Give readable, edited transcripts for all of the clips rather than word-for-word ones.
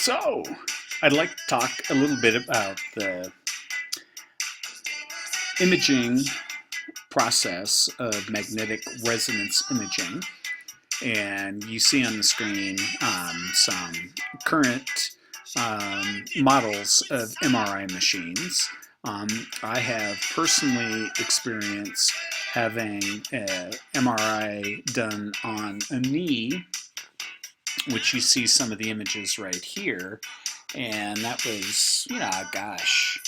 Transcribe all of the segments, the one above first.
So, I'd like to talk a little bit about the imaging process of magnetic resonance imaging. And you see on the screen some current models of MRI machines. I have personally experienced having an MRI done on a knee, which you see some of the images right here. And that was, gosh,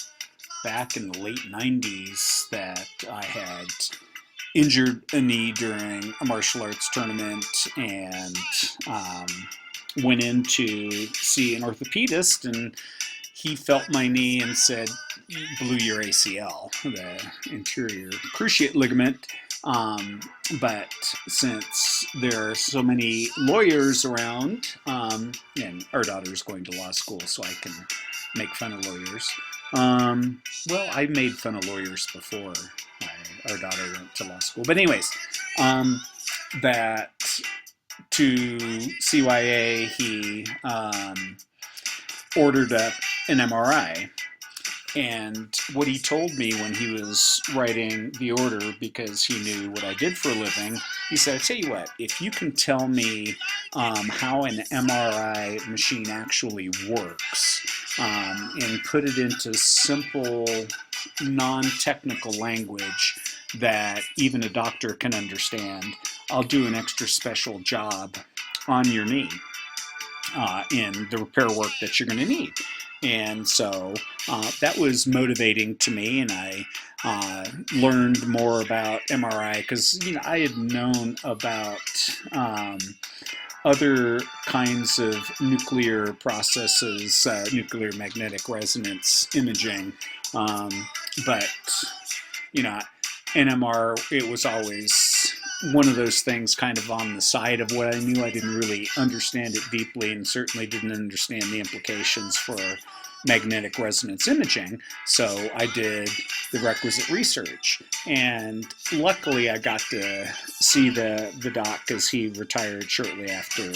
back in the late 90s that I had injured a knee during a martial arts tournament and went in to see an orthopedist, and he felt my knee and said, "You blew your ACL, the anterior cruciate ligament." But since there are so many lawyers around, and our daughter's going to law school, so I can make fun of lawyers. Well, I made fun of lawyers before our daughter went to law school. But anyways, that to CYA, he ordered up an MRI. And what he told me when he was writing the order, because he knew what I did for a living, he said, "I tell you what, if you can tell me how an MRI machine actually works and put it into simple, non-technical language that even a doctor can understand, I'll do an extra special job on your knee in the repair work that you're going to need." And so that was motivating to me, and I learned more about MRI because I had known about other kinds of nuclear processes, nuclear magnetic resonance imaging, but NMR, it was always one of those things kind of on the side of what I knew. I didn't really understand it deeply, and certainly didn't understand the implications for magnetic resonance imaging. So I did the requisite research, and luckily I got to see the doc because he retired shortly after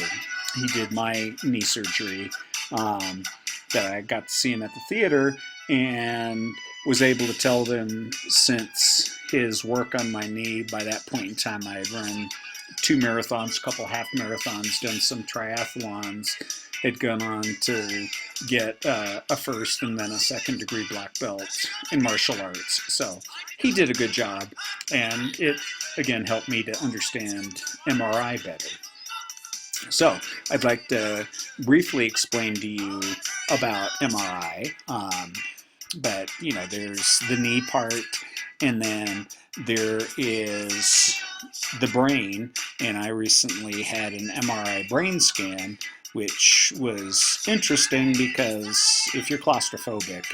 he did my knee surgery. That I got to see him at the theater and was able to tell them, since his work on my knee, by that point in time I had run 2 marathons, a couple half marathons, done some triathlons, had gone on to get a first and then a second degree black belt in martial arts. So he did a good job, and it again helped me to understand MRI better. So I'd like to briefly explain to you about MRI. But there's the knee part, and then there is the brain. And I recently had an MRI brain scan, which was interesting because if you're claustrophobic,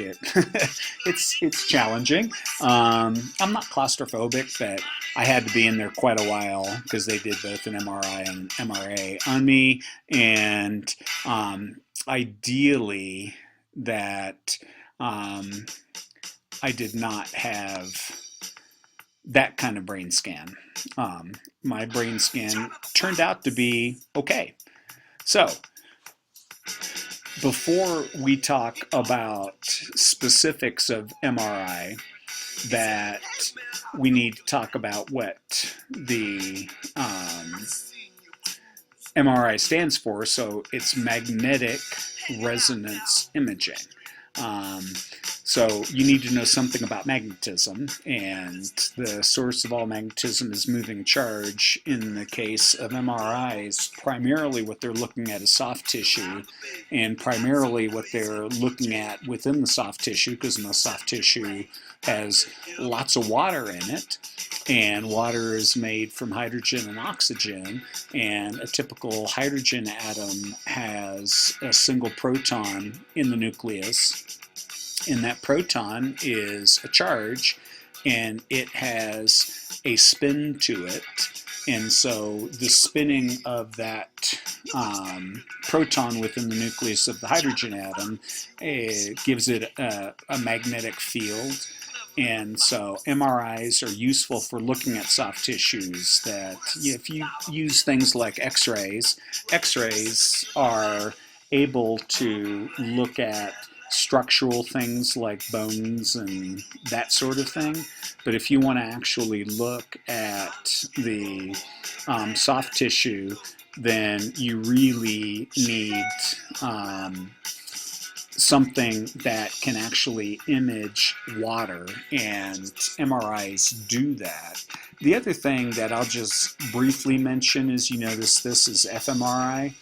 it's challenging. I'm not claustrophobic, but I had to be in there quite a while because they did both an MRI and MRA on me, and ideally that I did not have that kind of brain scan. My brain scan turned out to be okay. So, before we talk about specifics of MRI, that we need to talk about what the MRI stands for. So it's magnetic resonance imaging. So you need to know something about magnetism, and the source of all magnetism is moving charge. In the case of MRIs, primarily what they're looking at is soft tissue, and primarily what they're looking at within the soft tissue, because most soft tissue has lots of water in it, and water is made from hydrogen and oxygen, and a typical hydrogen atom has a single proton in the nucleus, and that proton is a charge, and it has a spin to it. And so the spinning of that proton within the nucleus of the hydrogen atom gives it a magnetic field. And so MRIs are useful for looking at soft tissues. That if you use things like X-rays, X-rays are able to look at structural things like bones and that sort of thing. But if you want to actually look at the soft tissue, then you really need something that can actually image water, and MRIs do that. The other thing that I'll just briefly mention is, you notice this is fMRI,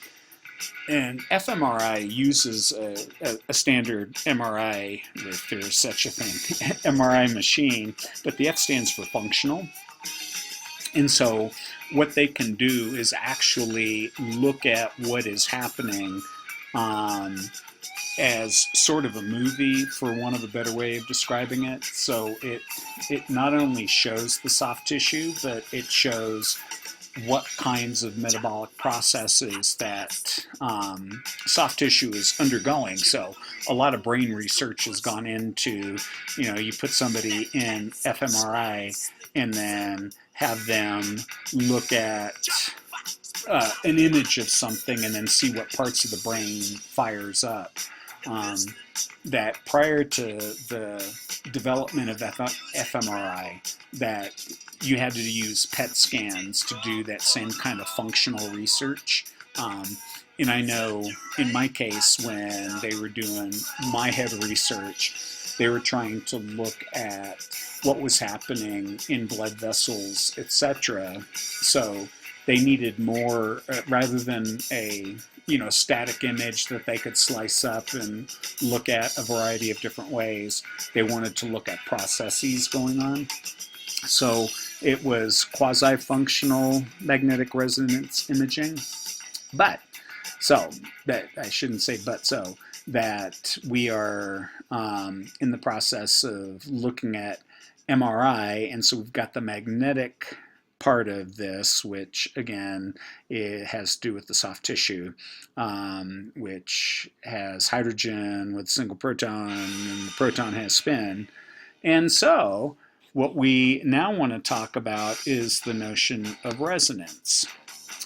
and fMRI uses a standard MRI, if there's such a thing, MRI machine, but the F stands for functional. And so what they can do is actually look at what is happening as sort of a movie, for want of a better way of describing it. So it not only shows the soft tissue, but it shows what kinds of metabolic processes that soft tissue is undergoing. So a lot of brain research has gone into, you put somebody in fMRI and then have them look at an image of something and then see what parts of the brain fires up. That prior to the development of fMRI, that you had to use PET scans to do that same kind of functional research. And I know in my case, when they were doing my head research, they were trying to look at what was happening in blood vessels, etc. So they needed more, rather than a static image that they could slice up and look at a variety of different ways. They wanted to look at processes going on. So it was quasi-functional magnetic resonance imaging. But, so, that I shouldn't say but so, that we are in the process of looking at MRI, and so we've got the magnetic part of this, which again, it has to do with the soft tissue, which has hydrogen with a single proton, and the proton has spin. And so what we now want to talk about is the notion of resonance.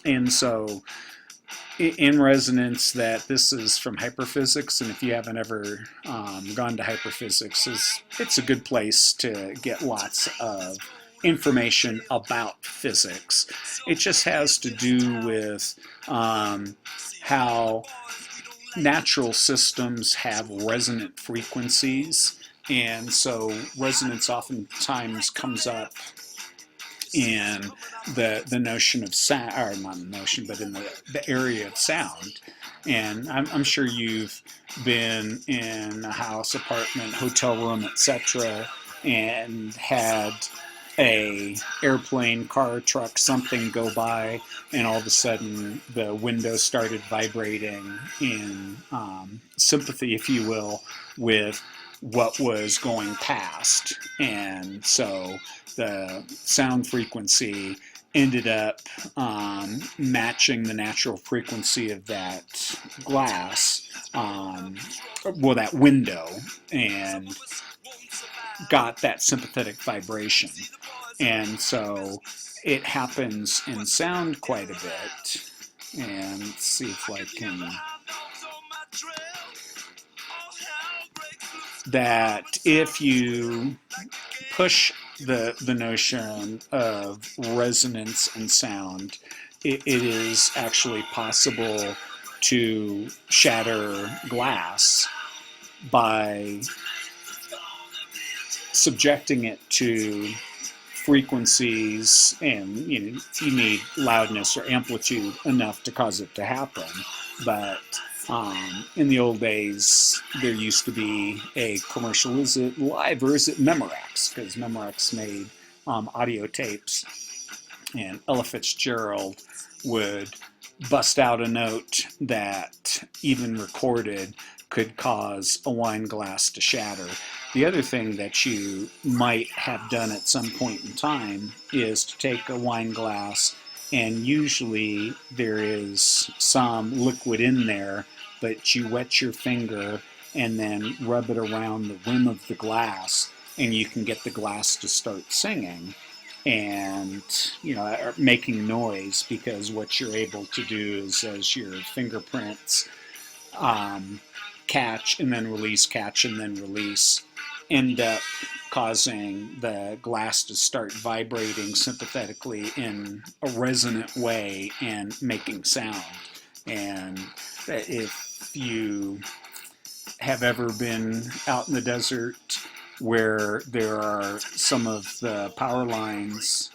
And so in resonance, that this is from hyperphysics, and if you haven't ever gone to hyperphysics, it's a good place to get lots of information about physics. It just has to do with how natural systems have resonant frequencies, and so resonance oftentimes comes up in the notion of sound, or not the notion, but in the area of sound. And I'm sure you've been in a house, apartment, hotel room, etc., and had a airplane, car, truck, something go by, and all of a sudden the window started vibrating in sympathy, if you will, with what was going past. And so the sound frequency ended up matching the natural frequency of that glass, that window, and got that sympathetic vibration. And so it happens in sound quite a bit. And let's see if I can... that if you push the notion of resonance and sound, it is actually possible to shatter glass by subjecting it to frequencies, and you need loudness or amplitude enough to cause it to happen. But in the old days, there used to be a commercial. Is it live or is it Memorex? Because Memorex made audio tapes, and Ella Fitzgerald would bust out a note that, even recorded, could cause a wine glass to shatter. The other thing that you might have done at some point in time is to take a wine glass, and usually there is some liquid in there, but you wet your finger and then rub it around the rim of the glass, and you can get the glass to start singing and making noise, because what you're able to do is, as your fingerprints catch and then release, catch and then release, end up causing the glass to start vibrating sympathetically in a resonant way and making sound. And if you have ever been out in the desert where there are some of the power lines,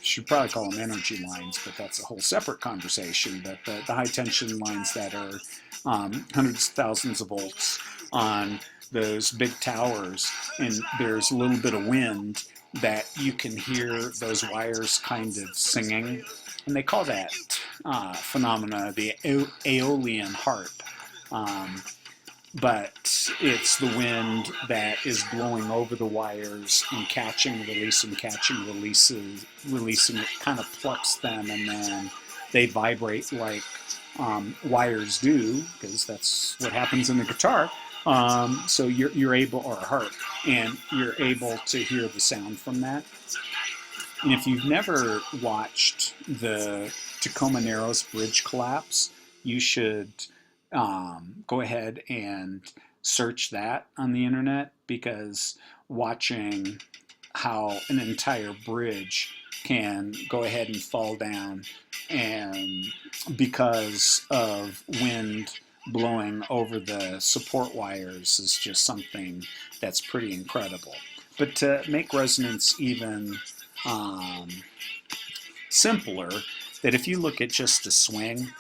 should probably call them energy lines, but that's a whole separate conversation. But the high tension lines that are hundreds of thousands of volts on those big towers, and there's a little bit of wind, that you can hear those wires kind of singing. And they call that phenomena the Aeolian harp. But it's the wind that is blowing over the wires and catching, releasing, releasing. It kind of plucks them, and then they vibrate like wires do, because that's what happens in the guitar. So you're able, or a harp, and you're able to hear the sound from that. And if you've never watched the Tacoma Narrows Bridge collapse, you should go ahead and search that on the internet, because watching how an entire bridge can go ahead and fall down, and because of wind blowing over the support wires, is just something that's pretty incredible. But to make resonance even simpler, that if you look at just a swing,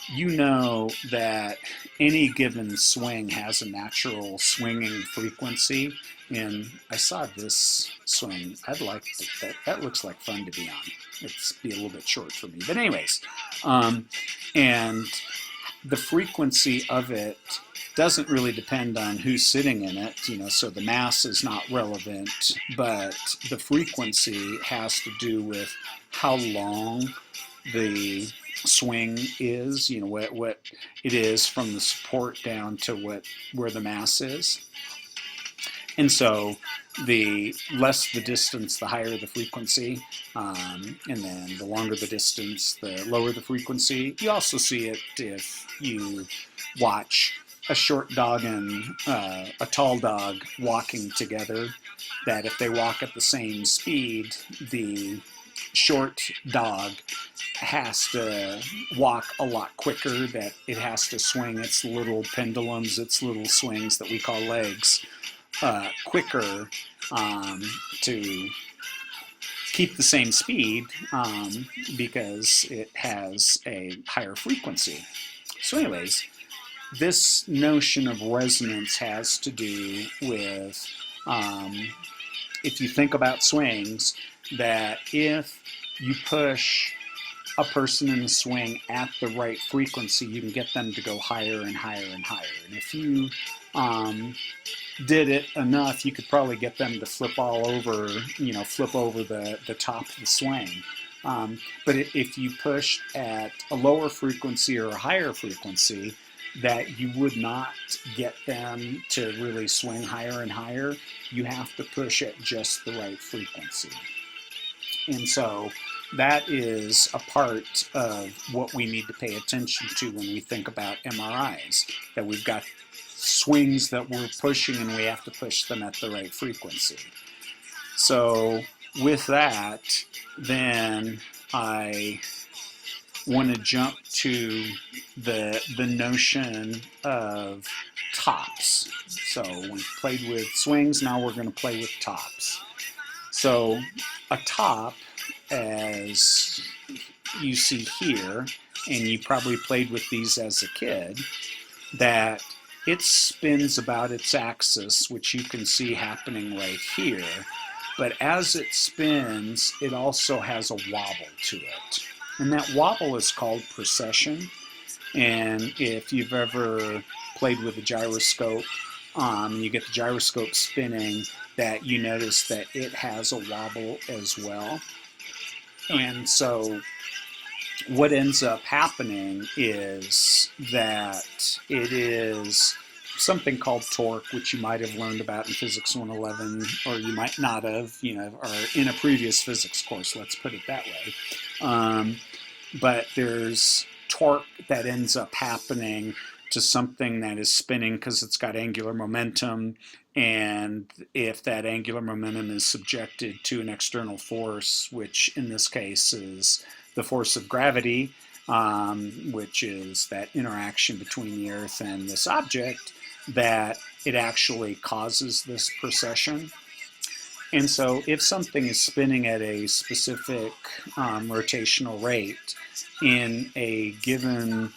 you know that any given swing has a natural swinging frequency. And I saw this swing. I'd like to, that looks like fun to be on. It's be a little bit short for me, but anyways, and the frequency of it doesn't really depend on who's sitting in it, so the mass is not relevant, but the frequency has to do with how long the swing is, what it is from the support down to where the mass is. And so the less the distance, the higher the frequency, and then the longer the distance, the lower the frequency. You also see it if you watch a short dog and a tall dog walking together, that if they walk at the same speed, the short dog has to walk a lot quicker, that it has to swing its little pendulums, its little swings that we call legs, quicker to keep the same speed, because it has a higher frequency. So anyways, this notion of resonance has to do with, if you think about swings, that if you push a person in a swing at the right frequency, you can get them to go higher and higher and higher. And if you did it enough, you could probably get them to flip over the top of the swing. But if you push at a lower frequency or a higher frequency, that you would not get them to really swing higher and higher. You have to push at just the right frequency. And so that is a part of what we need to pay attention to when we think about MRIs, that we've got swings that we're pushing and we have to push them at the right frequency. So with that, then I want to jump to the notion of tops. So we played with swings, now we're going to play with tops. So a top, as you see here, and you probably played with these as a kid, that it spins about its axis, which you can see happening right here. But as it spins, it also has a wobble to it. And that wobble is called precession. And if you've ever played with a gyroscope, you get the gyroscope spinning, that you notice that it has a wobble as well. And so what ends up happening is that it is something called torque, which you might have learned about in Physics 111, or you might not have, or in a previous physics course, let's put it that way. But there's torque that ends up happening to something that is spinning because it's got angular momentum, and if that angular momentum is subjected to an external force, which in this case is the force of gravity, which is that interaction between the Earth and this object, that it actually causes this precession. And so if something is spinning at a specific rotational rate in a given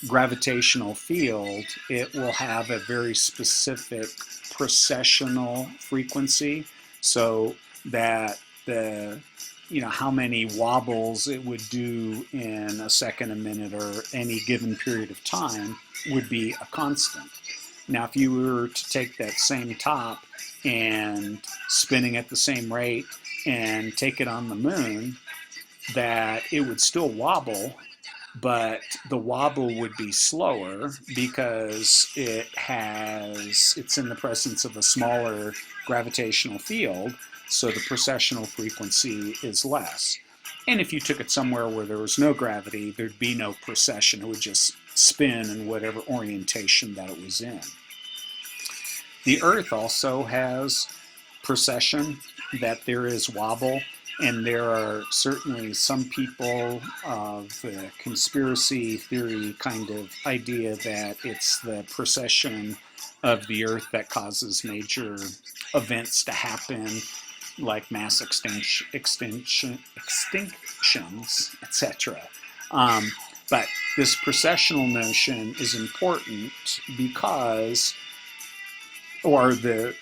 gravitational field, it will have a very specific precessional frequency, so that the how many wobbles it would do in a second, a minute, or any given period of time would be a constant. Now, if you were to take that same top and spinning at the same rate and take it on the moon, that it would still wobble, but the wobble would be slower because it's in the presence of a smaller gravitational field, so the precessional frequency is less. And if you took it somewhere where there was no gravity, there'd be no precession. It would just spin in whatever orientation that it was in. The Earth also has precession, that there is wobble, and there are certainly some people of the conspiracy theory kind of idea that it's the precession of the Earth that causes major events to happen, like mass extinctions, etc. But this precessional notion is important because, or the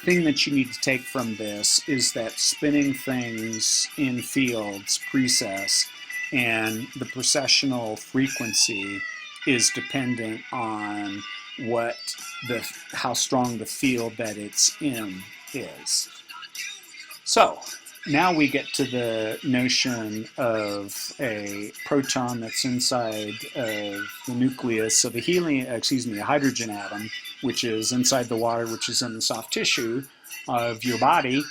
thing that you need to take from this is that spinning things in fields precess, and the precessional frequency is dependent on how strong the field that it's in is. So now we get to the notion of a proton that's inside of the nucleus of a hydrogen atom, which is inside the water, which is in the soft tissue of your body.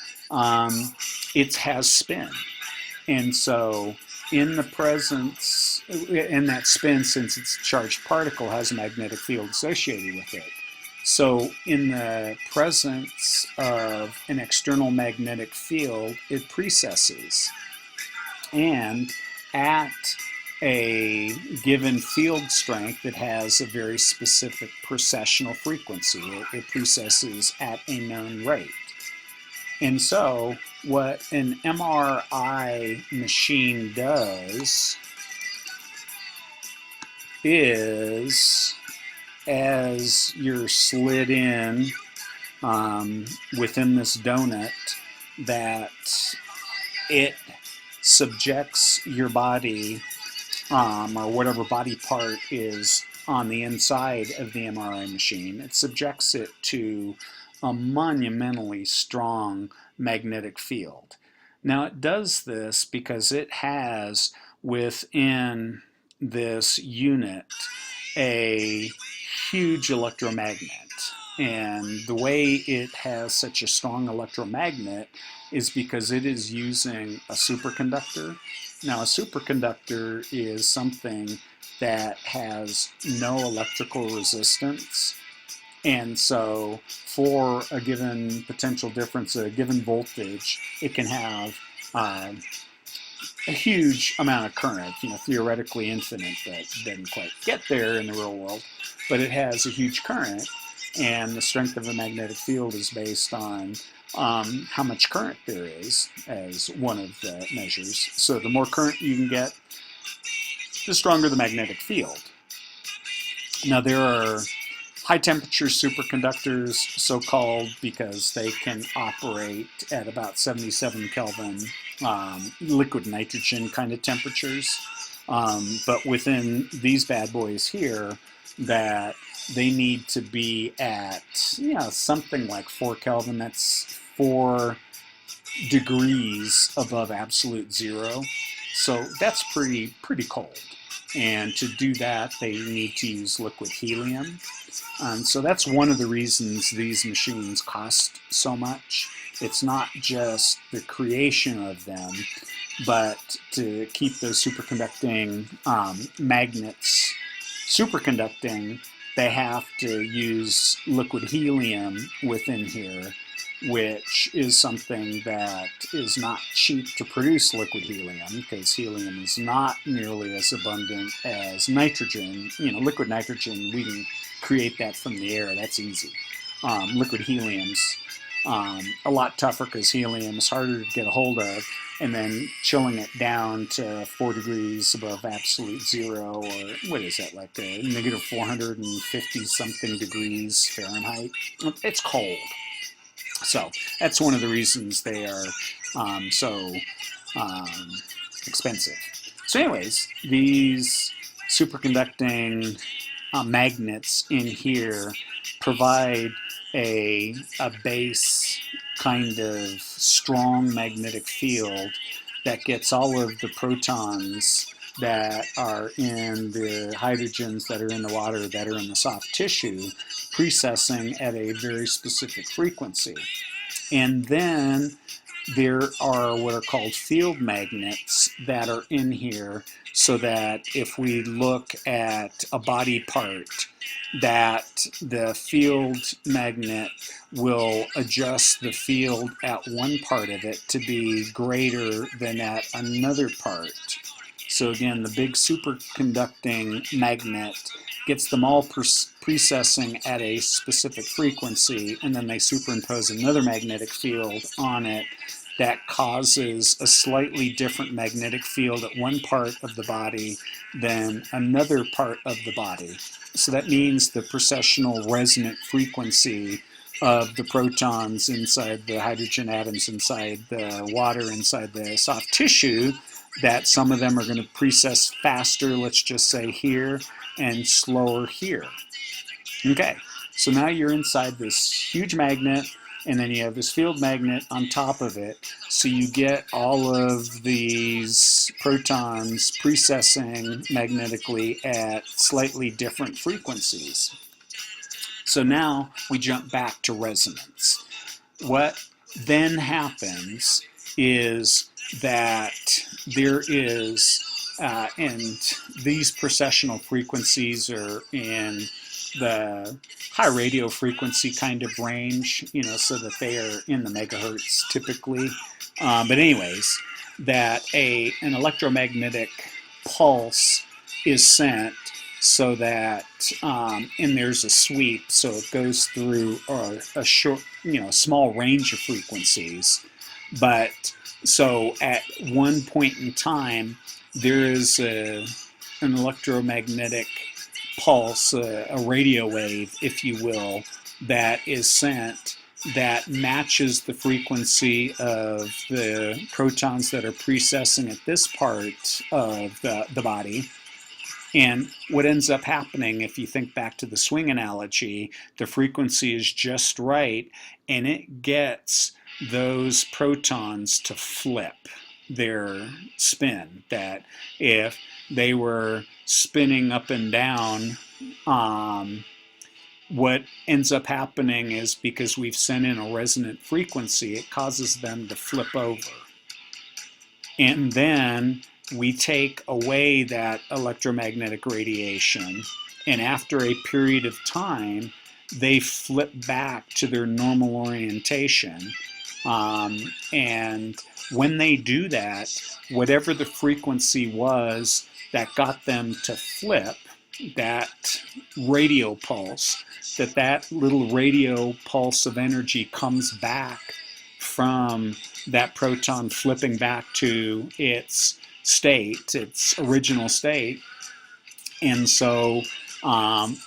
It has spin. And so in the presence, in that spin, since it's a charged particle, has a magnetic field associated with it. So in the presence of an external magnetic field, it precesses. And at a given field strength, it has a very specific precessional frequency. It precesses at a known rate. And so what an MRI machine does is, as you're slid in within this donut, that it subjects your body, or whatever body part is on the inside of the MRI machine, it subjects it to a monumentally strong magnetic field. Now it does this because it has within this unit a huge electromagnet. And the way it has such a strong electromagnet is because it is using a superconductor. Now, a superconductor is something that has no electrical resistance. And so for a given potential difference, a given voltage, it can have a huge amount of current, theoretically infinite, but doesn't quite get there in the real world. But it has a huge current, and the strength of the magnetic field is based on how much current there is as one of the measures. So the more current you can get, the stronger the magnetic field. Now there are high temperature superconductors, so-called, because they can operate at about 77 Kelvin liquid nitrogen kind of temperatures. But within these bad boys here, that they need to be at something like 4 Kelvin. That's 4 degrees above absolute zero. So that's pretty cold. And to do that, they need to use liquid helium. So that's one of the reasons these machines cost so much. It's not just the creation of them, but to keep those superconducting magnets superconducting, they have to use liquid helium within here, which is something that is not cheap to produce liquid helium, because helium is not nearly as abundant as nitrogen. Liquid nitrogen, we can create that from the air. That's easy. Liquid helium's a lot tougher, because helium is harder to get a hold of, and then chilling it down to 4 degrees above absolute zero, or what is that, like negative 450 something degrees Fahrenheit. It's cold. So that's one of the reasons they are so expensive. So anyways, these superconducting magnets in here provide a base kind of strong magnetic field that gets all of the protons that are in the hydrogens that are in the water that are in the soft tissue precessing at a very specific frequency. And then there are what are called field magnets that are in here, so that if we look at a body part, that the field magnet will adjust the field at one part of it to be greater than at another part. So again, the big superconducting magnet gets them all precessing at a specific frequency, and then they superimpose another magnetic field on it that causes a slightly different magnetic field at one part of the body than another part of the body. So that means the precessional resonant frequency of the protons inside the hydrogen atoms inside the water inside the soft tissue, that some of them are going to precess faster, let's just say here, and slower here. Okay, so now you're inside this huge magnet, and then you have this field magnet on top of it, so you get all of these protons precessing magnetically at slightly different frequencies. So now we jump back to resonance. What then happens is that there is, and these precessional frequencies are in the high radio frequency kind of range, so that they are in the megahertz typically. But anyways, that an electromagnetic pulse is sent, so that, and there's a sweep, so it goes through a short, small range of frequencies. But so at one point in time, there is an electromagnetic pulse, a radio wave, if you will, that is sent that matches the frequency of the protons that are precessing at this part of the body. And what ends up happening, if you think back to the swing analogy, the frequency is just right, and it gets those protons to flip their spin. That if they were spinning up and down, what ends up happening is, because we've sent in a resonant frequency, it causes them to flip over. And then we take away that electromagnetic radiation, and after a period of time, they flip back to their normal orientation. And when they do that, whatever the frequency was that got them to flip, that radio pulse, that little radio pulse of energy comes back from that proton flipping back to its state, its original state. And so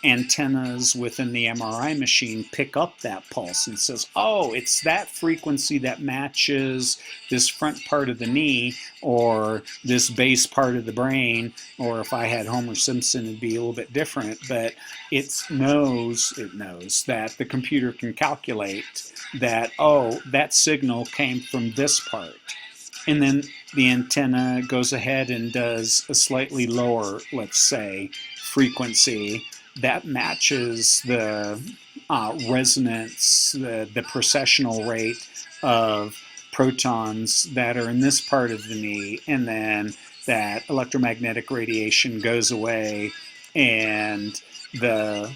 antennas within the MRI machine pick up that pulse and says, oh, it's that frequency that matches this front part of the knee, or this base part of the brain, or if I had Homer Simpson, it'd be a little bit different, but it knows that the computer can calculate that, oh, that signal came from this part. And then the antenna goes ahead and does a slightly lower, let's say, frequency that matches the resonance, the precessional rate of protons that are in this part of the knee, and then that electromagnetic radiation goes away, and the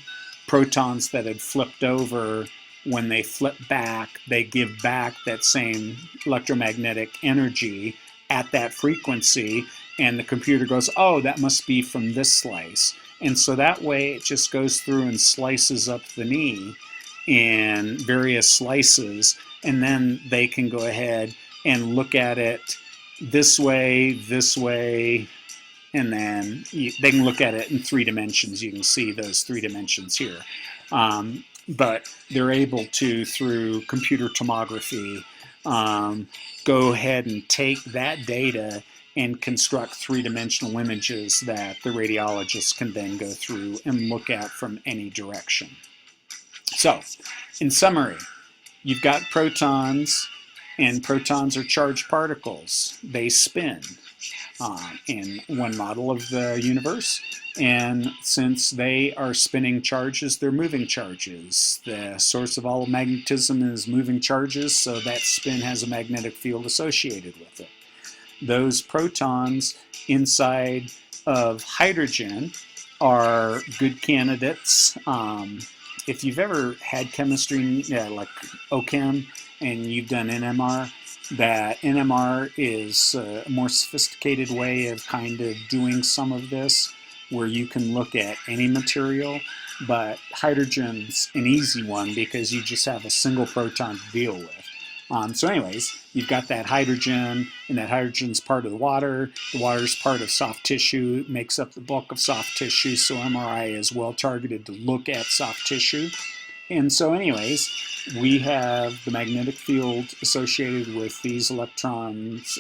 protons that had flipped over, when they flip back, they give back that same electromagnetic energy at that frequency, and the computer goes, oh, that must be from this slice. And so that way it just goes through and slices up the knee in various slices, and then they can go ahead and look at it this way, and then they can look at it in 3 dimensions. You can see those 3 dimensions here. But they're able to, through computer tomography, go ahead and take that data and construct 3-dimensional images that the radiologist can then go through and look at from any direction. So, in summary, you've got protons, and protons are charged particles. They spin in one model of the universe, and since they are spinning charges, they're moving charges. The source of all magnetism is moving charges, so that spin has a magnetic field associated with it. Those protons inside of hydrogen are good candidates. If you've ever had chemistry, like OChem, and you've done NMR, that NMR is a more sophisticated way of kind of doing some of this, where you can look at any material, but hydrogen's an easy one because you just have a single proton to deal with. So anyways, you've got that hydrogen, and that hydrogen's part of the water. The water's part of soft tissue. It makes up the bulk of soft tissue, so MRI is well targeted to look at soft tissue. And so anyways, we have the magnetic field associated with these protons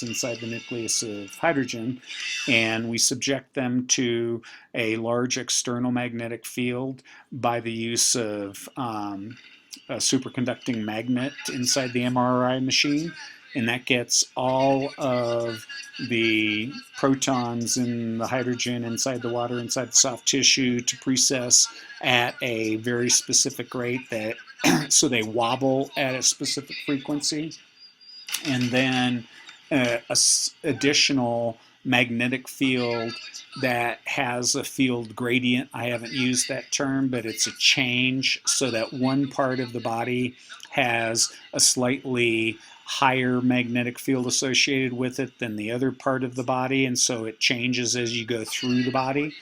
inside the nucleus of hydrogen, and we subject them to a large external magnetic field by the use of a superconducting magnet inside the MRI machine, and that gets all of the protons in the hydrogen inside the water, inside the soft tissue, to precess at a very specific rate, that so they wobble at a specific frequency, and then additional magnetic field that has a field gradient. I haven't used that term, but it's a change, so that one part of the body has a slightly higher magnetic field associated with it than the other part of the body, and so it changes as you go through the body.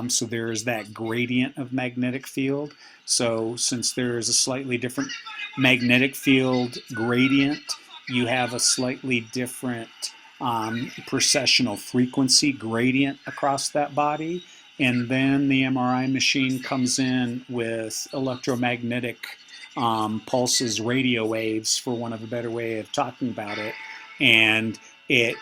So there is that gradient of magnetic field. So since there is a slightly different magnetic field gradient, you have a slightly different precessional frequency gradient across that body, and then the MRI machine comes in with electromagnetic pulses, radio waves, for one of a better way of talking about it, and it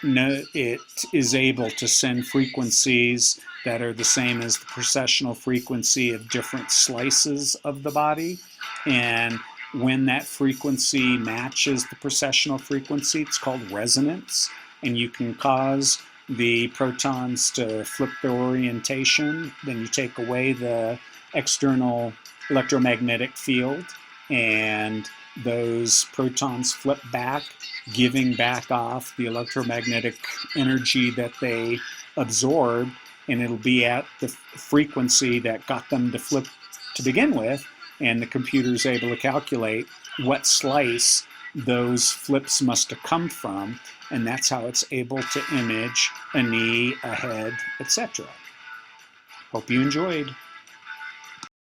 is able to send frequencies that are the same as the precessional frequency of different slices of the body, and when that frequency matches the precessional frequency, it's called resonance, and you can cause the protons to flip their orientation. Then you take away the external electromagnetic field, and those protons flip back, giving back off the electromagnetic energy that they absorbed, and it'll be at the frequency that got them to flip to begin with, and the computer's able to calculate what slice those flips must have come from, and that's how it's able to image a knee, a head, etc. Hope you enjoyed.